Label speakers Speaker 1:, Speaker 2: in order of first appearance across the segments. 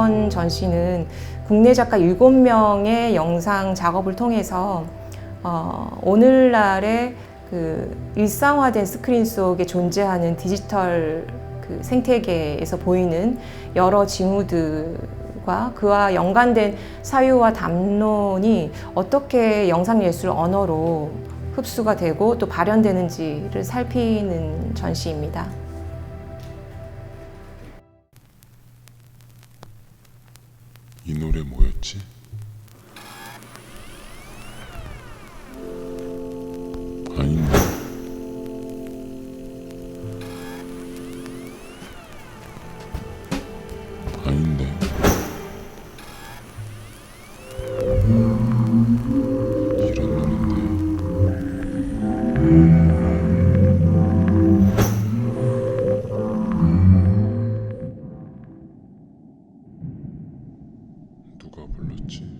Speaker 1: 이번 전시는 국내 작가 7명의 영상 작업을 통해서 오늘날의 그 일상화된 스크린 속에 존재하는 디지털 그 생태계에서 보이는 여러 징후들과 그와 연관된 사유와 담론이 어떻게 영상예술 언어로 흡수가 되고 또 발현되는지를 살피는 전시입니다.
Speaker 2: 이 노래 뭐였지? 아닌데. 아닌데. 이런 노래인데. 누가 불렀지?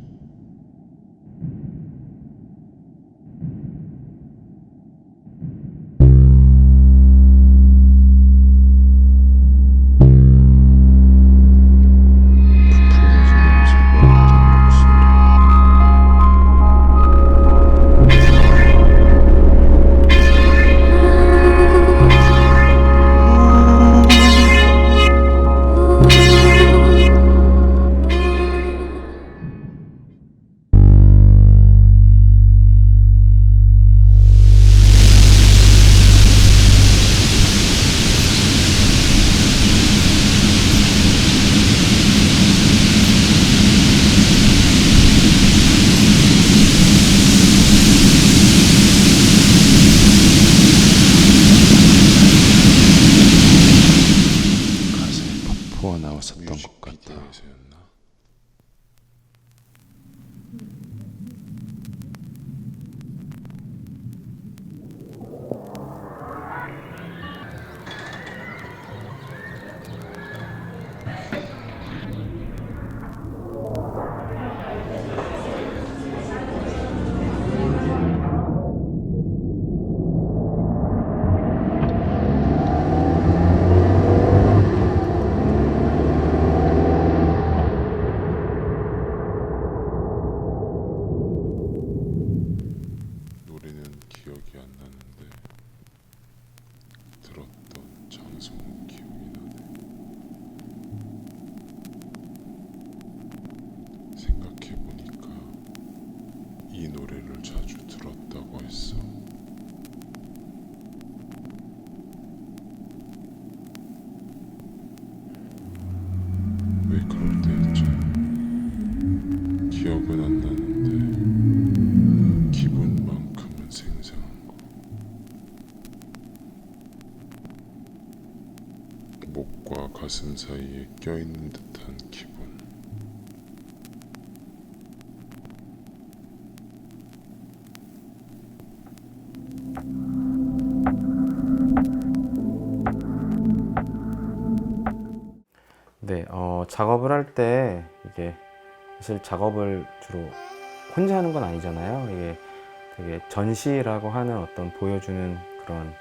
Speaker 2: 나왔었던 것 같다. 노래는 기억이 안 나는데 들었던 장소는 기억이 나네. 생각해보니까 이 노래를 자주 들었다고 했어. 왜 그럴 때였지? 기억은 안 나는데 기분만큼은 생생한 거. 목과 가슴 사이에 껴있는 듯한 기분.
Speaker 3: 네, 작업을 할 때 이게 사실 작업을 주로 혼자 하는 건 아니잖아요. 이게 되게 전시라고 하는 어떤 보여주는 그런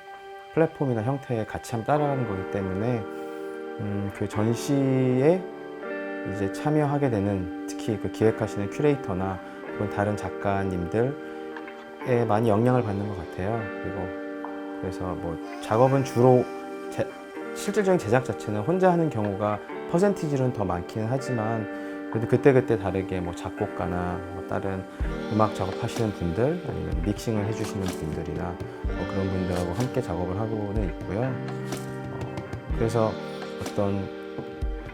Speaker 3: 플랫폼이나 형태에 같이 한번 따라가는 거기 때문에 그 전시에 이제 참여하게 되는 특히 그 기획하시는 큐레이터나 혹은 다른 작가님들에 많이 영향을 받는 것 같아요. 그래서 뭐 작업은 주로 실질적인 제작 자체는 혼자 하는 경우가 퍼센티지로는 더 많기는 하지만 그래도 그때그때 다르게 뭐 작곡가나 뭐 다른 음악 작업하시는 분들 아니면 믹싱을 해주시는 분들이나 뭐 그런 분들하고 함께 작업을 하고는 있고요. 그래서 어떤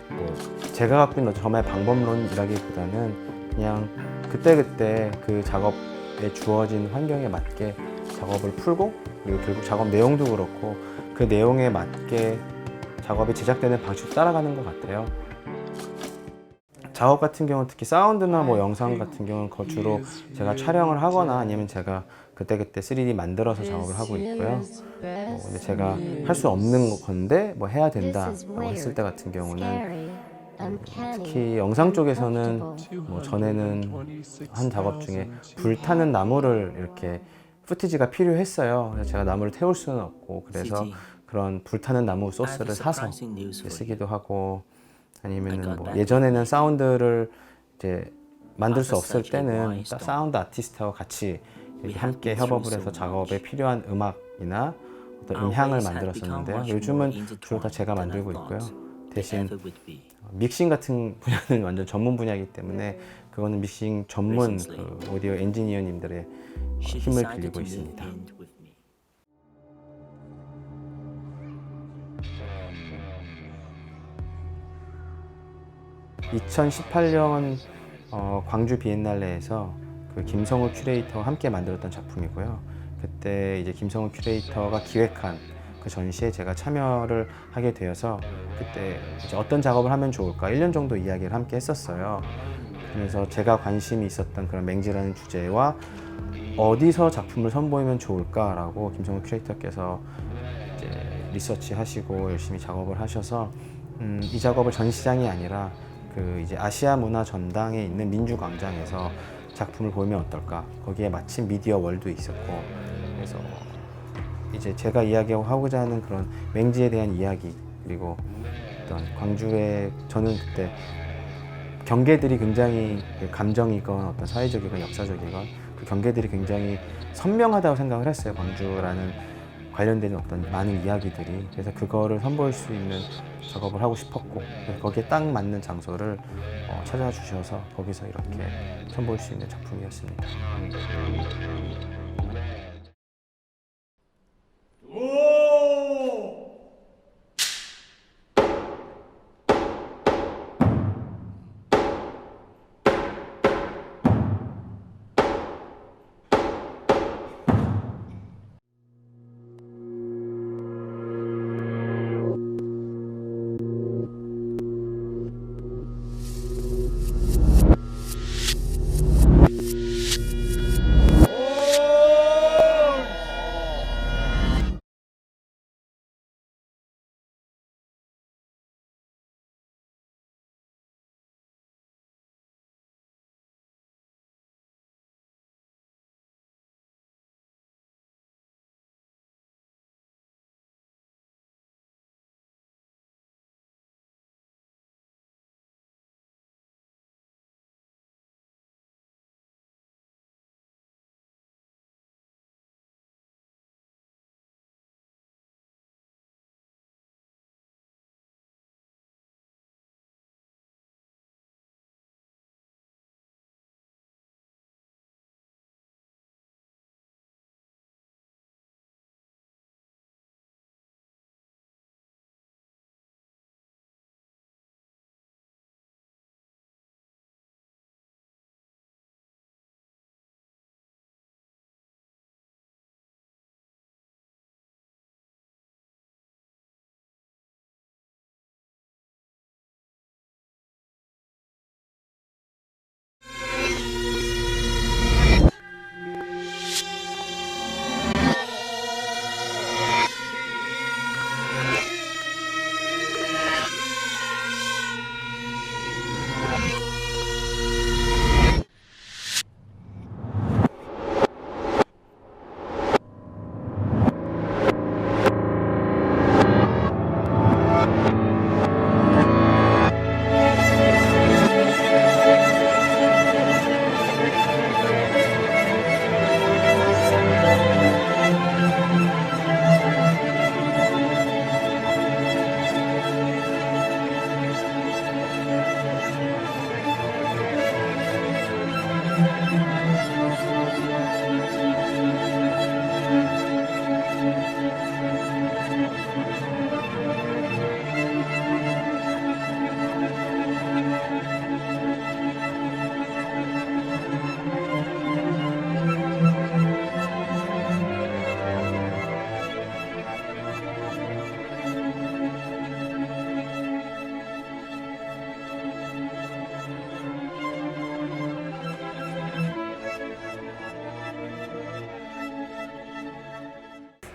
Speaker 3: 뭐 제가 갖고 있는 저만의 방법론이라기보다는 그냥 그때그때 그 작업에 주어진 환경에 맞게 작업을 풀고 그리고 결국 작업 내용도 그렇고 그 내용에 맞게 작업이 제작되는 방식으로 따라가는 것 같아요. 작업 같은 경우는 특히 사운드나 뭐 영상 같은 경우는 주로 제가 촬영을 하거나 아니면 제가 그때그때 3D 만들어서 작업을 하고 있고요. 근데 제가 할 수 없는 건데 뭐 해야 된다라고 했을 때 같은 경우는 특히 영상 쪽에서는 뭐 전에는 한 작업 중에 불타는 나무를 이렇게 후티지가 필요했어요. 그래서 제가 나무를 태울 수는 없고 그래서 그런 불타는 나무 소스를 사서 쓰기도 하고 아니면 뭐 예전에는 사운드를 이제 만들 수 없을 때는 사운드 아티스트와 같이 이렇게 함께 협업을 해서 작업에 필요한 음악이나 어떤 음향을 만들었었는데요. 요즘은 주로 다 제가 만들고 있고요. 대신 믹싱 같은 분야는 완전 전문 분야이기 때문에 그거는 믹싱 전문 그 오디오 엔지니어님들의 힘을 빌리고 있습니다. 2018년 광주 비엔날레에서 그 김성우 큐레이터와 함께 만들었던 작품이고요. 그때 이제 김성우 큐레이터가 기획한 그 전시에 제가 참여를 하게 되어서 그때 이제 어떤 작업을 하면 좋을까 1년 정도 이야기를 함께 했었어요. 그래서 제가 관심이 있었던 그런 맹지라는 주제와 어디서 작품을 선보이면 좋을까라고 김성우 큐레이터께서 이제 리서치 하시고 열심히 작업을 하셔서 이 작업을 전시장이 아니라 그 이제 아시아 문화 전당에 있는 민주광장에서 작품을 보이면 어떨까? 거기에 마침 미디어 월도 있었고 그래서 이제 제가 이야기하고자 하는 그런 맹지에 대한 이야기 그리고 어떤 광주에 저는 그때 경계들이 굉장히 감정이건 어떤 사회적이건 역사적이건 그 경계들이 굉장히 선명하다고 생각을 했어요. 광주라는 관련된 어떤 많은 이야기들이. 그래서 그거를 선보일 수 있는 작업을 하고 싶었고 거기에 딱 맞는 장소를 찾아주셔서 거기서 이렇게 선보일 수 있는 작품이었습니다.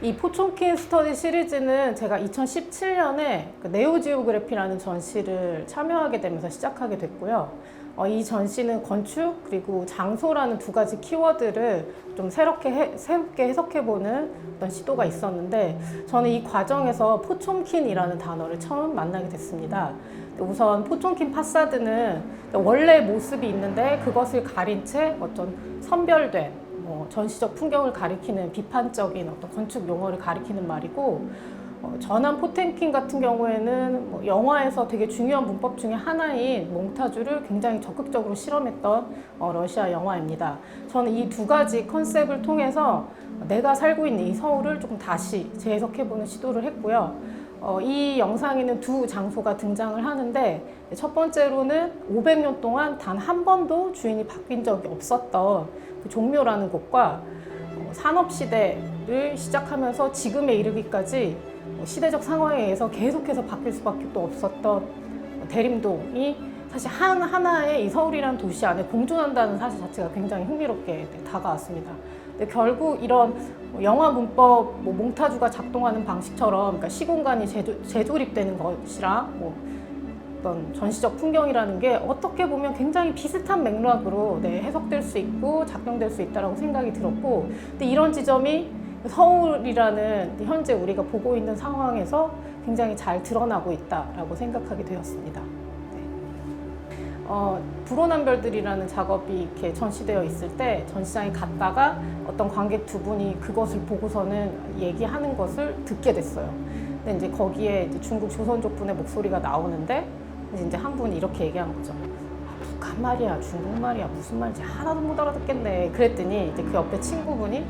Speaker 4: 이 포촌킨 스터디 시리즈는 제가 2017년에 네오지오그래피라는 전시를 참여하게 되면서 시작하게 됐고요. 이 전시는 건축 그리고 장소라는 두 가지 키워드를 좀 새롭게 해석해보는 어떤 시도가 있었는데 저는 이 과정에서 포촌킨이라는 단어를 처음 만나게 됐습니다. 우선 포촌킨 파사드는 원래 모습이 있는데 그것을 가린 채 어떤 선별된 전시적 풍경을 가리키는 비판적인 어떤 건축 용어를 가리키는 말이고, 전함 포템킨 같은 경우에는 영화에서 되게 중요한 문법 중에 하나인 몽타주를 굉장히 적극적으로 실험했던 러시아 영화입니다. 저는 이 두 가지 컨셉을 통해서 내가 살고 있는 이 서울을 조금 다시 재해석해보는 시도를 했고요. 이 영상에는 두 장소가 등장을 하는데, 첫 번째로는 500년 동안 단 한 번도 주인이 바뀐 적이 없었던 그 종묘라는 곳과 산업시대를 시작하면서 지금에 이르기까지 시대적 상황에 의해서 계속해서 바뀔 수밖에 또 없었던 대림동이 사실 하나의 이 서울이라는 도시 안에 공존한다는 사실 자체가 굉장히 흥미롭게 다가왔습니다. 근데 결국 이런 영화 문법, 몽타주가 작동하는 방식처럼, 그러니까 시공간이 재조립되는 것이랑 어떤 전시적 풍경이라는 게 어떻게 보면 굉장히 비슷한 맥락으로 해석될 수 있고 작동될 수 있다고 생각이 들었고, 근데 이런 지점이 서울이라는 현재 우리가 보고 있는 상황에서 굉장히 잘 드러나고 있다라고 생각하게 되었습니다. 불온함별들이라는 작업이 이렇게 전시되어 있을 때 전시장에 갔다가 어떤 관객 두 분이 그것을 보고서는 얘기하는 것을 듣게 됐어요. 근데 이제 거기에 이제 중국 조선족 분의 목소리가 나오는데 이제 한 분이 이렇게 얘기한 거죠. 북한 말이야, 중국 말이야, 무슨 말인지 하나도 못 알아듣겠네. 그랬더니 이제 그 옆에 친구분이,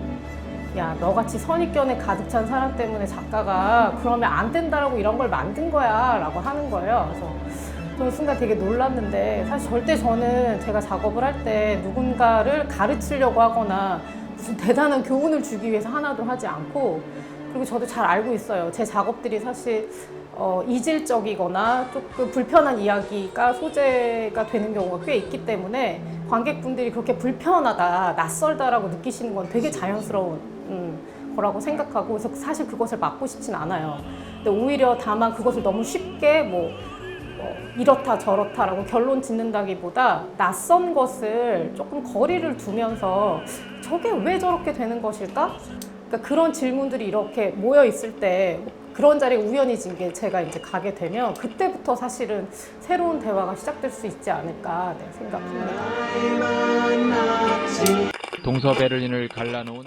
Speaker 4: 야, 너같이 선입견에 가득 찬 사람 때문에 작가가 그러면 안 된다라고 이런 걸 만든 거야 라고 하는 거예요. 그래서 저는 순간 되게 놀랐는데, 사실 절대 저는 제가 작업을 할 때 누군가를 가르치려고 하거나 무슨 대단한 교훈을 주기 위해서 하나도 하지 않고, 그리고 저도 잘 알고 있어요. 제 작업들이 사실 이질적이거나 조금 불편한 이야기가 소재가 되는 경우가 꽤 있기 때문에 관객분들이 그렇게 불편하다, 낯설다라고 느끼시는 건 되게 자연스러운 거라고 생각하고, 그래서 사실 그것을 막고 싶진 않아요. 근데 오히려 다만 그것을 너무 쉽게 이렇다 저렇다라고 결론 짓는다기보다 낯선 것을 조금 거리를 두면서 저게 왜 저렇게 되는 것일까? 그러니까 그런 질문들이 이렇게 모여 있을 때 그런 자리에 우연히 진 게 제가 이제 가게 되면 그때부터 사실은 새로운 대화가 시작될 수 있지 않을까 생각합니다.
Speaker 5: 동서베를린을 갈라놓은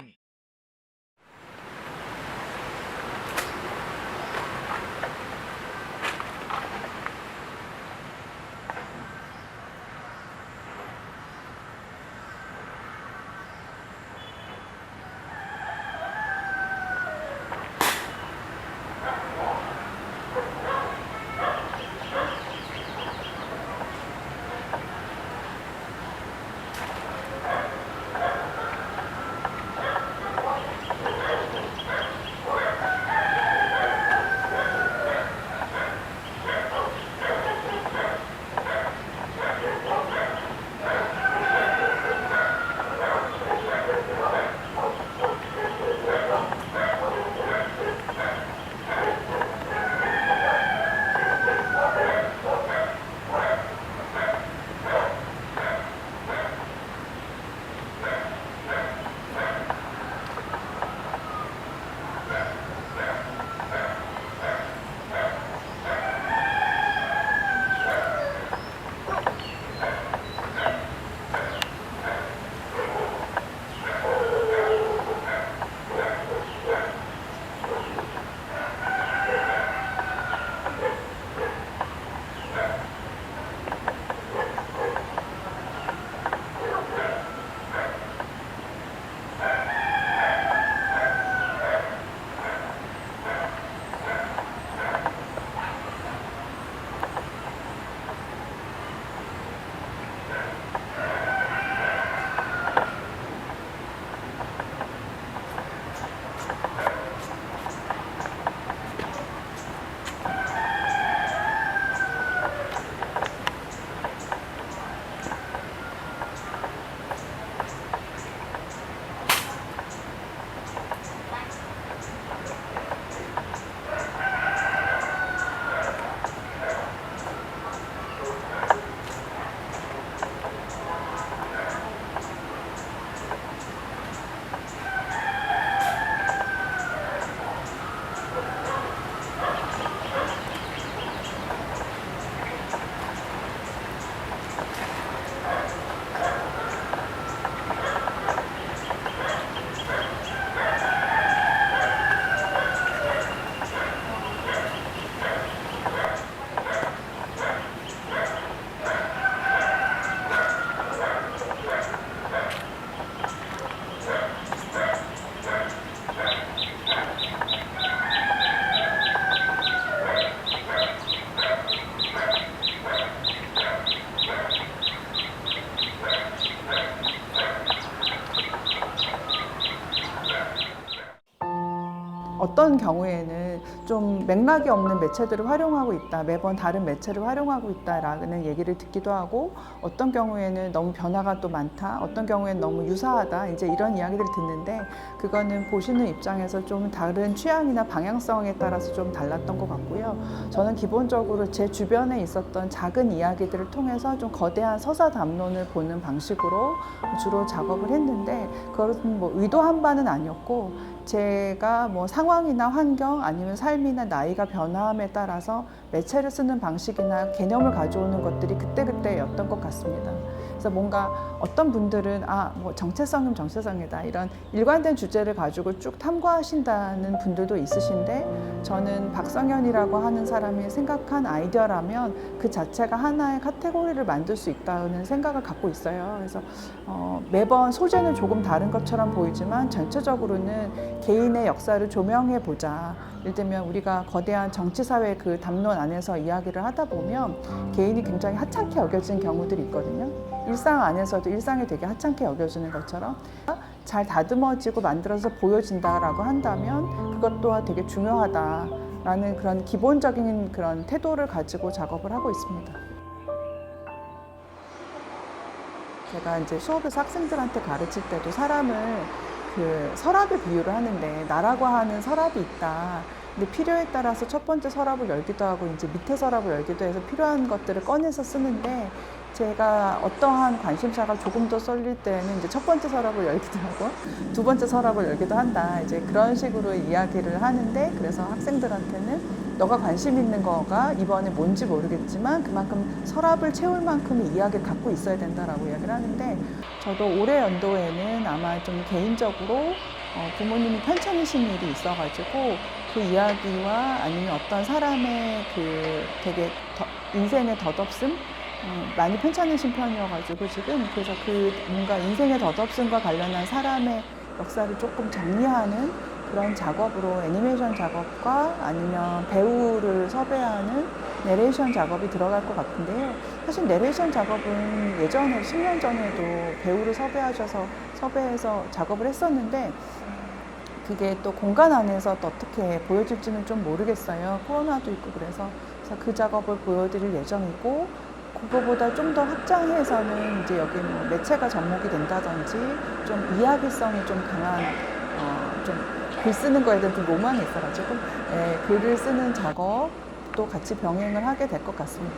Speaker 6: 어떤 경우에는 좀 맥락이 없는 매체들을 활용하고 있다, 매번 다른 매체를 활용하고 있다라는 얘기를 듣기도 하고, 어떤 경우에는 너무 변화가 또 많다, 어떤 경우에는 너무 유사하다, 이제 이런 이야기들을 듣는데, 그거는 보시는 입장에서 좀 다른 취향이나 방향성에 따라서 좀 달랐던 것 같고요. 저는 기본적으로 제 주변에 있었던 작은 이야기들을 통해서 좀 거대한 서사 담론을 보는 방식으로 주로 작업을 했는데, 그것은 뭐 의도한 바는 아니었고, 제가 뭐 상황이나 환경 아니면 삶이나 나이가 변화함에 따라서 매체를 쓰는 방식이나 개념을 가져오는 것들이 그때그때였던 것 같습니다. 그래서 뭔가 어떤 분들은 뭐 정체성이면 정체성이다, 이런 일관된 주제를 가지고 쭉 탐구하신다는 분들도 있으신데, 저는 박성현이라고 하는 사람이 생각한 아이디어라면 그 자체가 하나의 카테고리를 만들 수 있다는 생각을 갖고 있어요. 그래서 매번 소재는 조금 다른 것처럼 보이지만 전체적으로는 개인의 역사를 조명해 보자. 예를 들면 우리가 거대한 정치사회 그 담론 안에서 이야기를 하다 보면 개인이 굉장히 하찮게 여겨지는 경우들이 있거든요. 일상 안에서도 일상이 되게 하찮게 여겨지는 것처럼 잘 다듬어지고 만들어서 보여진다라고 한다면 그것 또한 되게 중요하다라는 그런 기본적인 그런 태도를 가지고 작업을 하고 있습니다. 제가 이제 수업에서 학생들한테 가르칠 때도 사람을 그 서랍에 비유를 하는데, 나라고 하는 서랍이 있다. 근데 필요에 따라서 첫 번째 서랍을 열기도 하고 이제 밑에 서랍을 열기도 해서 필요한 것들을 꺼내서 쓰는데, 제가 어떠한 관심사가 조금 더 쏠릴 때는 이제 첫 번째 서랍을 열기도 하고 두 번째 서랍을 열기도 한다. 이제 그런 식으로 이야기를 하는데, 그래서 학생들한테는 너가 관심 있는 거가 이번에 뭔지 모르겠지만 그만큼 서랍을 채울 만큼의 이야기를 갖고 있어야 된다라고 이야기를 하는데, 저도 올해 연도에는 아마 좀 개인적으로 부모님이 편찮으신 일이 있어가지고 그 이야기와 아니면 어떤 사람의 그 되게 인생의 덧없음, 많이 편찮으신 편이어가지고 지금, 그래서 그 뭔가 인생의 덧없음과 관련한 사람의 역사를 조금 정리하는 그런 작업으로 애니메이션 작업과 아니면 배우를 섭외하는 내레이션 작업이 들어갈 것 같은데요. 사실 내레이션 작업은 예전에 10년 전에도 배우를 섭외해서 작업을 했었는데, 그게 또 공간 안에서 또 어떻게 보여질지는 좀 모르겠어요. 코로나도 있고 그래서 그 작업을 보여드릴 예정이고, 그거보다 좀 더 확장해서는 이제 여기 뭐 매체가 접목이 된다든지 좀 이야기성이 좀 강한 좀 글 쓰는 거에 대한 좀 로망이 있어가지고 글을 쓰는 작업도 같이 병행을 하게 될 것 같습니다.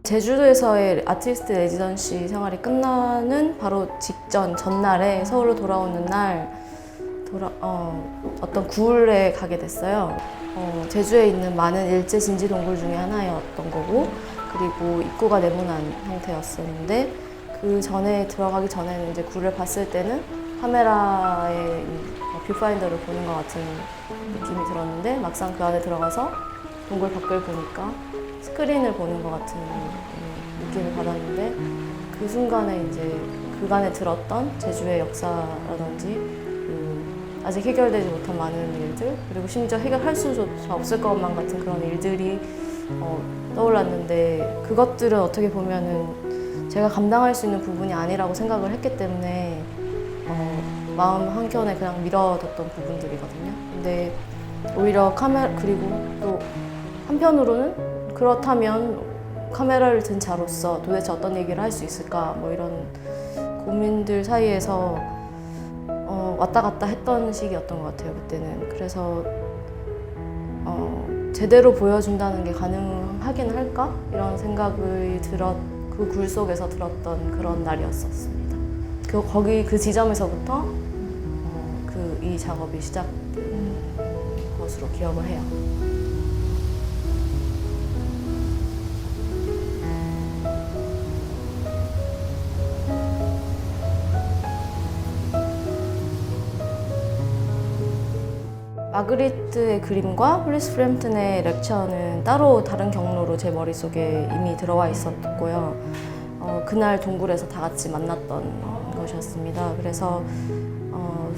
Speaker 7: 제주도에서의 아티스트 레지던시 생활이 끝나는 바로 전날에 서울로 돌아오는 날 어떤 굴에 가게 됐어요. 제주에 있는 많은 일제 진지 동굴 중에 하나였던 거고, 그리고 입구가 네모난 형태였었는데, 그 전에 들어가기 전에는 이제 굴을 봤을 때는 카메라에 뷰파인더를 보는 것 같은 느낌이 들었는데, 막상 그 안에 들어가서 동굴 밖을 보니까 스크린을 보는 것 같은 느낌을 받았는데, 그 순간에 이제 그간에 들었던 제주의 역사라든지 아직 해결되지 못한 많은 일들, 그리고 심지어 해결할 수조차 없을 것만 같은 그런 일들이 떠올랐는데, 그것들은 어떻게 보면은 제가 감당할 수 있는 부분이 아니라고 생각을 했기 때문에 마음 한켠에 그냥 밀어뒀던 부분들이거든요. 근데 오히려 그리고 또 한편으로는 그렇다면 카메라를 든 자로서 도대체 어떤 얘기를 할 수 있을까, 뭐 이런 고민들 사이에서 왔다 갔다 했던 시기였던 것 같아요, 그때는. 그래서 제대로 보여준다는 게 가능하긴 할까? 이런 생각이 그 굴 속에서 들었던 그런 날이었었습니다. 그 지점에서부터 이 작업이 시작된 것으로 기억을 해요. 마그리트의 그림과 홀리스 프램튼의 렉처는 따로 다른 경로로 제 머릿속에 이미 들어와 있었고요. 그날 동굴에서 다 같이 만났던 것이었습니다. 그래서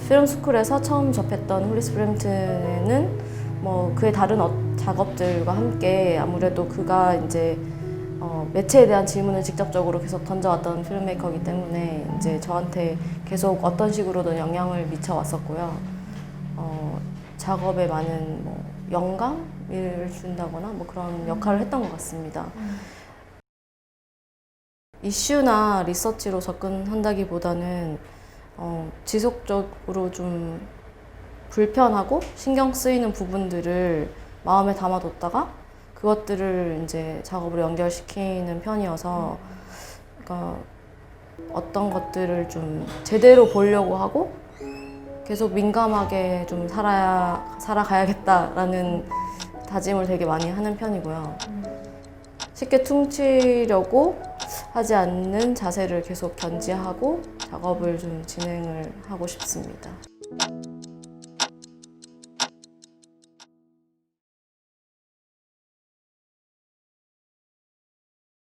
Speaker 7: 필름 스쿨에서 처음 접했던 홀리스 프램튼에는 뭐 그의 다른 작업들과 함께 아무래도 그가 이제 매체에 대한 질문을 직접적으로 계속 던져왔던 필름메이커이기 때문에 이제 저한테 계속 어떤 식으로든 영향을 미쳐왔었고요. 작업에 많은 영감을 준다거나 뭐 그런 역할을 했던 것 같습니다. 이슈나 리서치로 접근한다기보다는 지속적으로 좀 불편하고 신경 쓰이는 부분들을 마음에 담아뒀다가 그것들을 이제 작업으로 연결시키는 편이어서, 그러니까 어떤 것들을 좀 제대로 보려고 하고 계속 민감하게 좀 살아가야겠다라는 다짐을 되게 많이 하는 편이고요. 쉽게 퉁치려고 하지 않는 자세를 계속 견지하고 작업을 좀 진행을 하고 싶습니다.